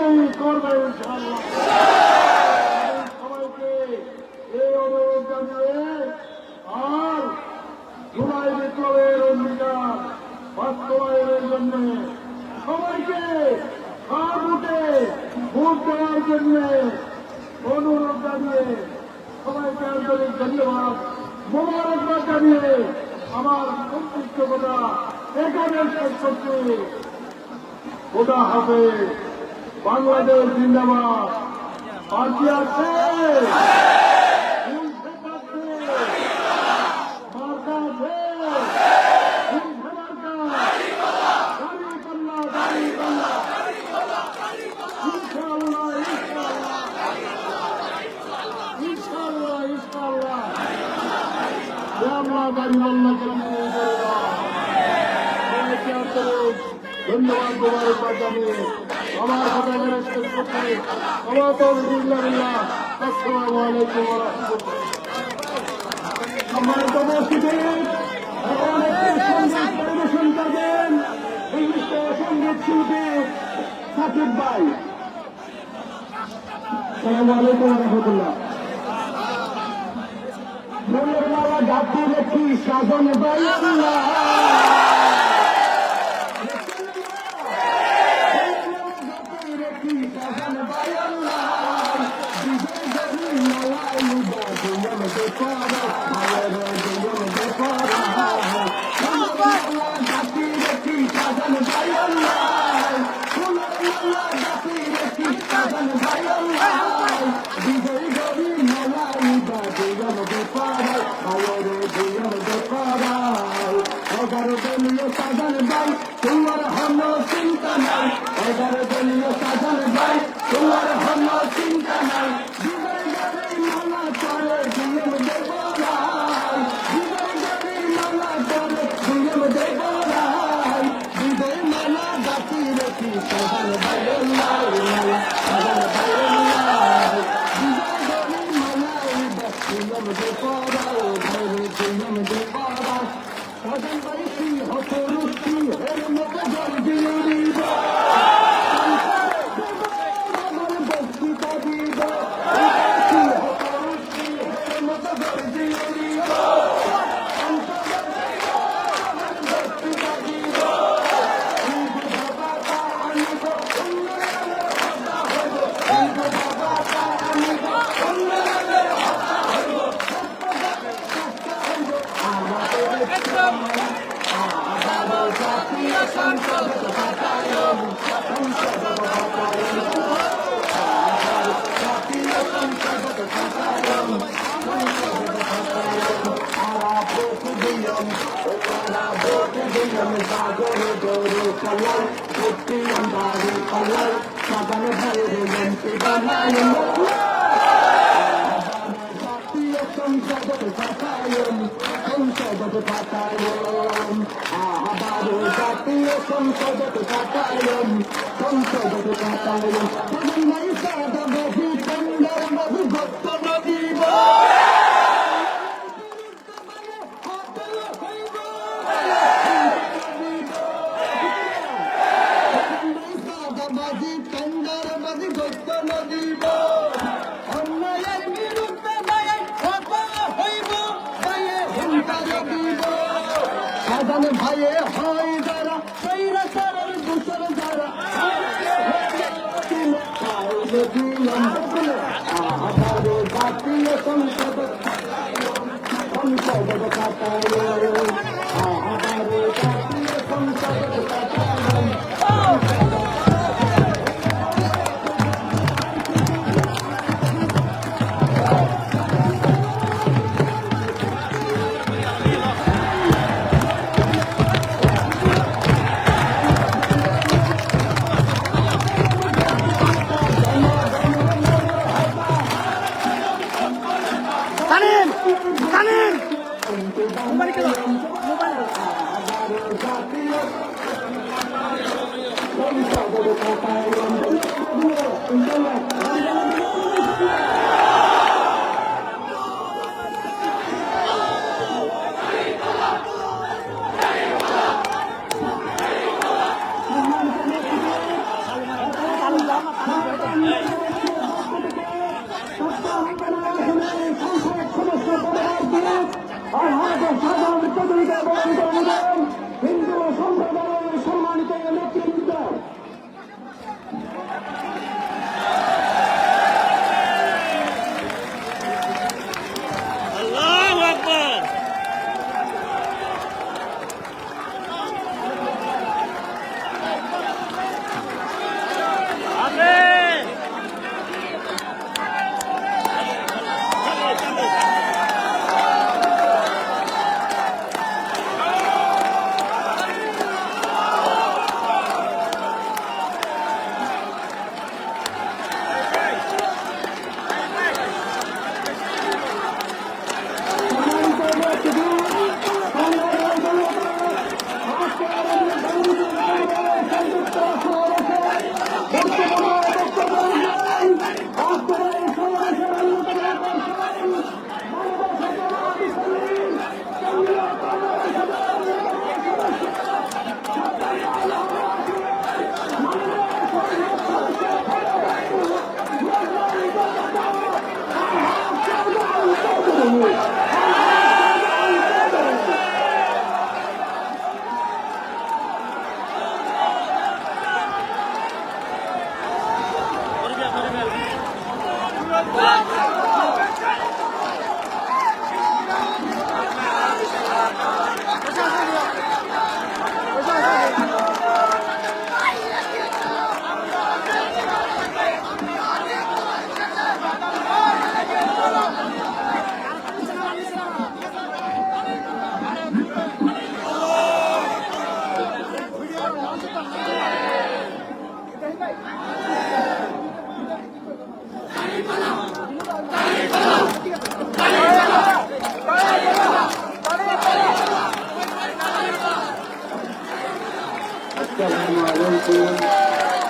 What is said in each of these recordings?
করবেই করবে ইনশাআল্লাহ। সবাইকে এই অনুরোধ জানিয়ে আর জুলাই বিপ্লবের অঙ্গীকার বাস্তবায়নের জন্য সবাইকে ভোটে ভোট দেওয়ার জন্য অনুরোধ জানিয়ে সবাইকে আন্তরিক ধন্যবাদ মোবারকবাদ জানিয়ে আমার সংক্ষিপ্ত কথা এখানে শেষ করছি। খোদা হাফেজ। বাংলাদেশ জিন্দাবাদ। পার্টি আছে, ধন্যবাদ মোবারকবাদ জানিয়ে আমার কথা এখানে শেষ করছি। আসসালামু আলাইকুম ওয়া রাহমাতুল্লাহ। সম্মানিত উপস্থিতি, এখন একটি সঙ্গীত পরিবেশন করবেন বিশিষ্ট সঙ্গীত শিল্পী সাকিব ভাই। আসসালামু আলাইকুম ওয়া রাহমাতুল্লাহ। ফুলের মালা গাঁথি রেখি সাজন ভাই তোমার হন চিন্তা নাই, এগারো দলীয় সাজান ভাই তোমার হন চিন্তা নাই। বিজয় গাড়ি মালা চলে দুয়ম দেব রায়, বিজয় গাড়ি মালা চলে দুয়ম দেব রায়, বিজয় মালা গাছি রেখি সাজান ভাই সাজান ভাই বিজয় গাড়ি মালা দুয়ম দেব রায় দুয়ম দেব রায় সাজান ভাই হতো রুচি এর মতো জলদি ভাইয়ে হয় যারা সেইরা তার দূষণ যারা জাতীয় সংসদ সংসদ জাতীয় সংসদ আর সাধারণ প্রতিনিধি বরণ করে নেবেন হিন্দু সম্প্রদায়ের সম্মানিত নেতৃত্ব।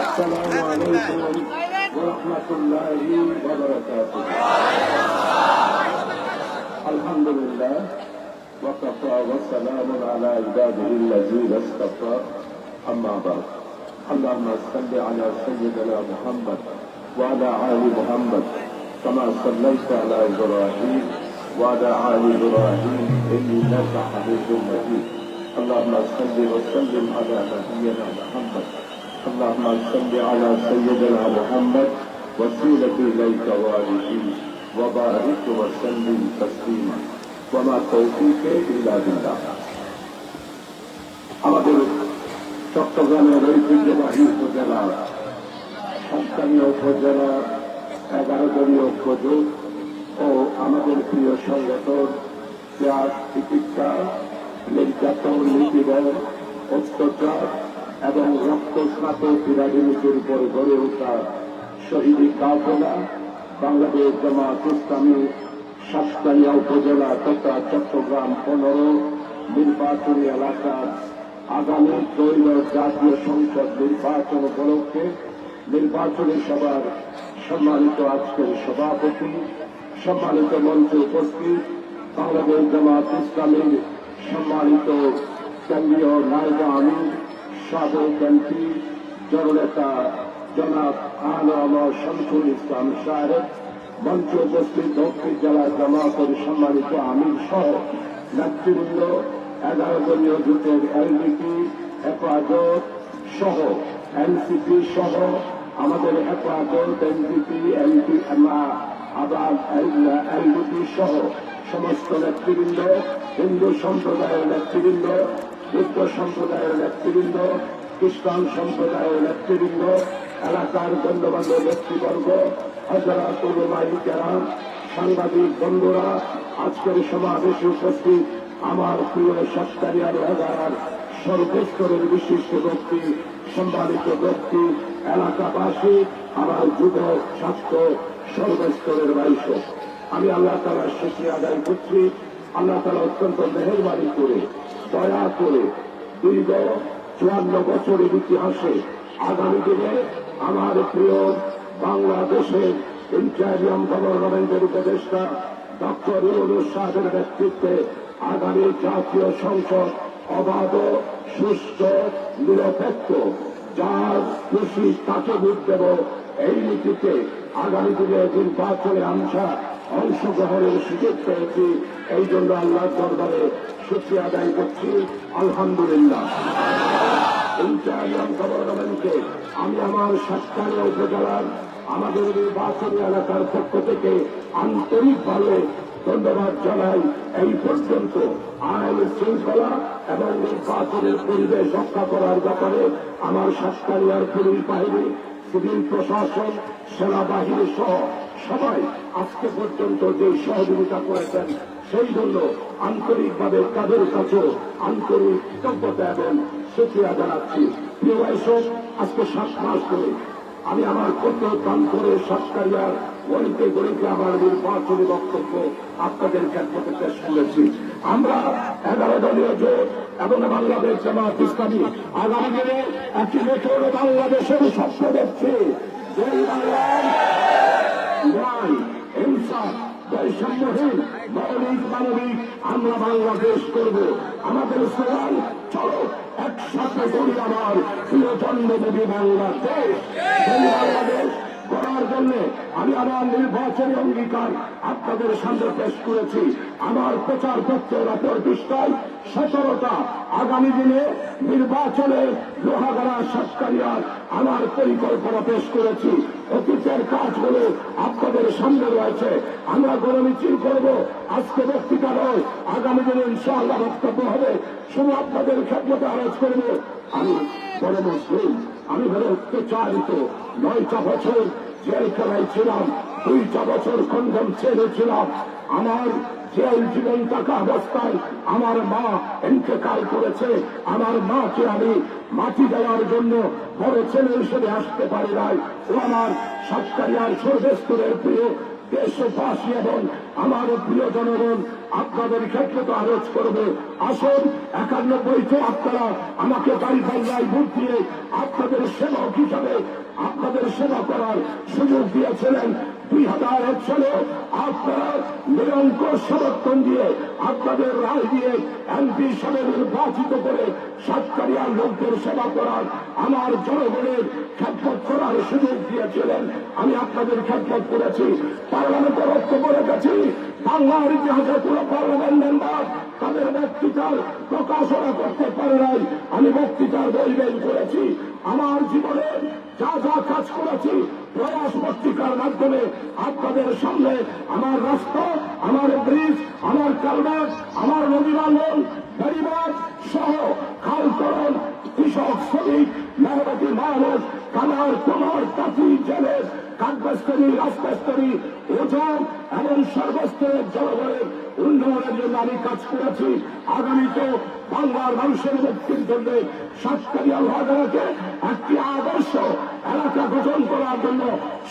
السلام عليكم ورحمة الله وبركاته. الحمد لله وكفى وسلام على عباده الذين اصطفى أما بعد. اللهم صل على سيدنا محمد وعلى آل محمد كما صليت على إبراهيم وعلى آل إبراهيم إنك حميد مجيد. اللهم صل وسلم على نبينا محمد. اللهم صل على سيدنا محمد وسيلة إليك والدي وبارك وسلم تسليما وما توفيقي إلا بالله. আমাদের চট্টগ্রামের ঐতিহ্যবাহী উপজেলা সন্তানীয় উপজেলা 11 দলীয় ঐক্যজোট ও আমাদের প্রিয় সংগঠন ত্যাগ চিকিৎসা নির্যাতন নিপীড়ন অত্যাচার এবং রক্তস্নাত রাজনীতির উপর গড়ে ওঠা শহীদ কাফেলা বাংলাদেশ জামাত ইসলামী সাতকানিয়া উপজেলা তথা চট্টগ্রাম 15 নির্বাচনী এলাকার আগামী ত্রয়োদশ জাতীয় সংসদ নির্বাচন উপলক্ষে নির্বাচনী সভার সম্মানিত আজকের সভাপতি, সম্মানিত মঞ্চে উপস্থিত বাংলাদেশ জামাত ইসলামীর সম্মানিত কেন্দ্রীয় নায়েবে আমির সাবেক এমপি জননেতা জনাব আনোয়ার শামসুল ইসলাম সাহেব, মঞ্চে উপস্থিত দক্ষিণ জেলা জামাতের সম্মানিত আমির সহ নেতৃবৃন্দ, 11 দলীয় জোটের এলডিপি হেফাজত সহ এনসিপি সহ আমাদের হেফাজত এনডিপি এলডি আবার এলডিপি সহ সমস্ত নেতৃবৃন্দ, হিন্দু সম্প্রদায়ের নেতৃবৃন্দ, বৌদ্ধ সম্প্রদায়ের নেতৃবৃন্দ, খ্রিস্টান সম্প্রদায়ের নেতৃবৃন্দ, এলাকার গণ্যমান্য ব্যক্তিবর্গ, হযরত উলামায়ে কেরাম, সাংবাদিক বন্ধুরা, আজকের সমাবেশে উপস্থিত আমার প্রিয় সাতকানিয়ার এলাকার সর্বস্তরের বিশিষ্ট ব্যক্তি, সম্মানিত ব্যক্তি, এলাকাবাসী, আমার যুবক ছাত্র সর্বস্তরের বাইশ, আমি আল্লাহ তাআলার শুকরিয়া আদায় করছি। আল্লাহ তাআলা অত্যন্ত মেহেরবানি করে দয়া করে দীর্ঘ 54 বছরের ইতিহাসে আগামী দিনে আমার প্রিয় বাংলাদেশের ইন্টারিয়াম গভর্নমেন্টের উপদেষ্টা ডক্টর ইউনূস সাহেবের নেতৃত্বে আগামী জাতীয় সংসদ অবাধ, সুস্থ, নিরপেক্ষ, যার খুশি তাকে ভোট দেব, এই নীতিতে আগামী দিনে নির্বাচনে আনসা অংশগ্রহণের সুযোগ পেয়েছি। এই জন্য আল্লাহর দরবারে শুকরিয়া আদায় করছি, আলহামদুলিল্লাহ। গভর্নমেন্টকে আমি আমার সাতকানিয়া উপজেলার আমাদের নির্বাচনী এলাকার পক্ষ থেকে আন্তরিকভাবে ধন্যবাদ জানাই। এই পর্যন্ত আইন শৃঙ্খলা এবং নির্বাচনের পরিবেশ রক্ষা করার ব্যাপারে আমার সাতকানিয়ার পুলিশ বাহিনী, সিভিল প্রশাসন, সেনাবাহিনী সহ সবাই আজকে পর্যন্ত যে সহযোগিতা করেছেন সেই জন্য আন্তরিকভাবে তাদের কাছেও আন্তরিক কৃতজ্ঞতা এবং শুকরিয়া জানাচ্ছি। প্রিয় ভাইসব, আজকে 7 মাস ধরে আমি আমার প্রত্যেক করে সাতকানিয়ার গলিতে গলিতে আমার নির্বাচনী বক্তব্য আপনাদের ক্ষেত্রে পেশ করেছি। আমরা 11 দলীয় জোট এবং বাংলাদেশ জামাত ইসলামী আগামী দিনে একটি নতুন বাংলাদেশের স্বপ্ন দেখছি। যেই বাংলার ন্যায়, ইনসাফ, বৈষম্যহীন, মৌলিক মানবিক আমরা বাংলাদেশ করব। আমাদের স্লোগান, চলো একসাথে করি আমার প্রিয় জন্মভূমি বাংলাদেশ। সেই বাংলাদেশ করার জন্য আমি আমার নির্বাচনী অঙ্গীকার আপনাদের সামনে পেশ করেছি। আমার প্রচার পত্রের অপর পৃষ্ঠায় 17টা আগামী দিনে নির্বাচনে লোহাগাড়া সাতকানিয়ার আমার পরিকল্পনা পেশ করেছি। অতীতের কাজগুলো আপনাদের সামনে রয়েছে। আমরা গণমিছিল করব, আজকে বক্তৃতা নয়, আগামী দিনে ইনশাআল্লাহ বক্তব্য হবে। শুধু আপনাদের খেদমতে আরজ করব, আমি বড় মুসলিম, আমি বড় অত্যাচারিত। 9টা বছর জেলখানায় ছিলাম, 2টা বছর খণ্ডন ছেড়েছিলাম। আমার জেল জীবন থাকা অবস্থায় আমার মা ইন্তেকাল করেছে। আমার মাকে আমি মাটি দেওয়ার জন্য বড় ছেলে হিসেবে আসতে পারি নাই। ও আমার সাতকানিয়ার সর্বস্তরের প্রিয় দেশবাসী এবং আমার প্রিয় জনগণ, আপনাদের ক্ষেত্রে তো আরোজ করবে, আসুন 91তে আপনারা আমাকে বাড়িপাল্লায় ভোট দিয়ে আপনাদের সেবক হিসাবে আপনাদের সেবা করার সুযোগ দিয়েছিলেন। 2001 সালে আপনারা নিরঙ্কুশ সমর্থন দিয়ে আপনাদের রায় দিয়ে এমপি হিসাবে নির্বাচিত করে সাতকানিয়ার লোকদের সেবা করার, আমার জনগণের খেদমত করার সুযোগ দিয়েছিলেন। আমি আপনাদের খেদমত করেছি, পার্লামেন্টে বক্তব্য রেখেছি। বাংলার ইতিহাসে পুরো পার্লামেন্ট মেম্বার তাদের বক্তৃতার প্রকাশনা করতে পারে নাই। আমি বক্তৃতার বই বের করেছি। আমার জীবনে যা যা কাজ করেছি প্রয়াস পত্রিকার মাধ্যমে আপনাদের সামনে আমার রাস্তা, আমার ব্রিজ, আমার কালভার্ট, আমার নদী বান্ধন, বেড়িবাঁধ সহ খালকরণ, কৃষক, শ্রমিক, মেহনতি মানুষ, কামার, কুমার, তাঁতি, জেলে, কাঠমিস্ত্রি, রাজমিস্ত্রি, ওজন এবং সর্বস্তরের জনগণের উন্নয়নের জন্য আমি কাজ করেছি। আগামীতে বাংলার মানুষের মুক্তির জন্য সাতকানিয়া লোহাগাড়াকে একটি আদর্শ এলাকা গঠন করার জন্য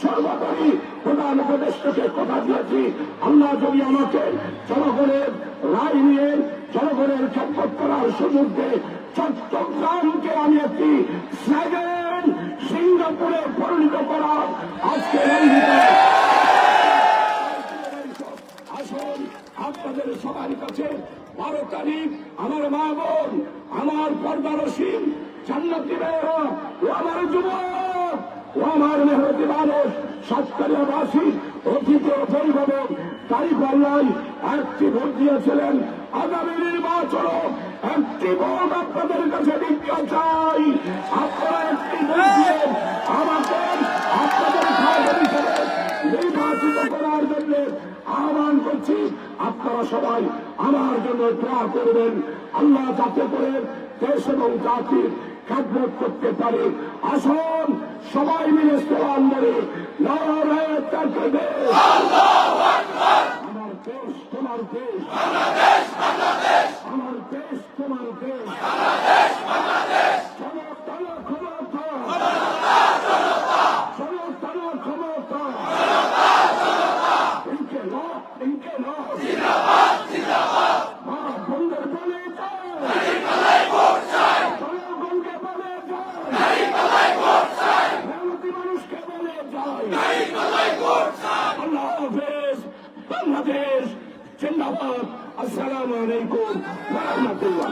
সর্বোপরি প্রধান উপদেষ্টাকে কথা দিয়েছি। আল্লাহ যদি আমাকে জনগণের রায় নিয়ে জনগণের খেদমত করার সুযোগ দেয়, চট্টগ্রামকে আমি একটি সেকেন্ড সিঙ্গাপুরে পরিণত করার আজকে আসুন আপনাদের সবার কাছে 12 তারিখ আমার মা বোন, আমার পর্দারসীম জান্নাতি মেয়েরা, ও আমার যুবক, ও আমার মেহনতি মানুষ, সাতকানিয়াবাসী অতীত পরিবারক দাঁড়িপাল্লায় একটি ভোট দিয়েছিলেন। আগামী নির্বাচন একটি ভোট আপনাদের কাছে দিতে চাই। আপনারা একটি ভোট দিয়ে আমাকে আপনাদের হিসেবে নির্বাচিত করার জন্য আহ্বান করছি। আপনারা সবাই আমার জন্য দোয়া করবেন, আল্লাহ যাতে করে দেশ এবং জাতির খেদমত করতে পারে। আসুন সবাই মিলে স্লোগান ধরে নারায়ে তাকবীর, আমার দেশ তোমার দেশ, আমার দেশ তোমার দেশ, ক্ষমতা ক্ষমতা, ক্ষমতা, মা বন্ধের বলে জনগণকে বলে যায়, মেহনতি মানুষকে বলে যায়। আল্লাহ হাফেজ, বাংলাদেশ জিন্দাবাদ। আসসালামু আলাইকুম ওয়া রাহমাতুল্লাহ।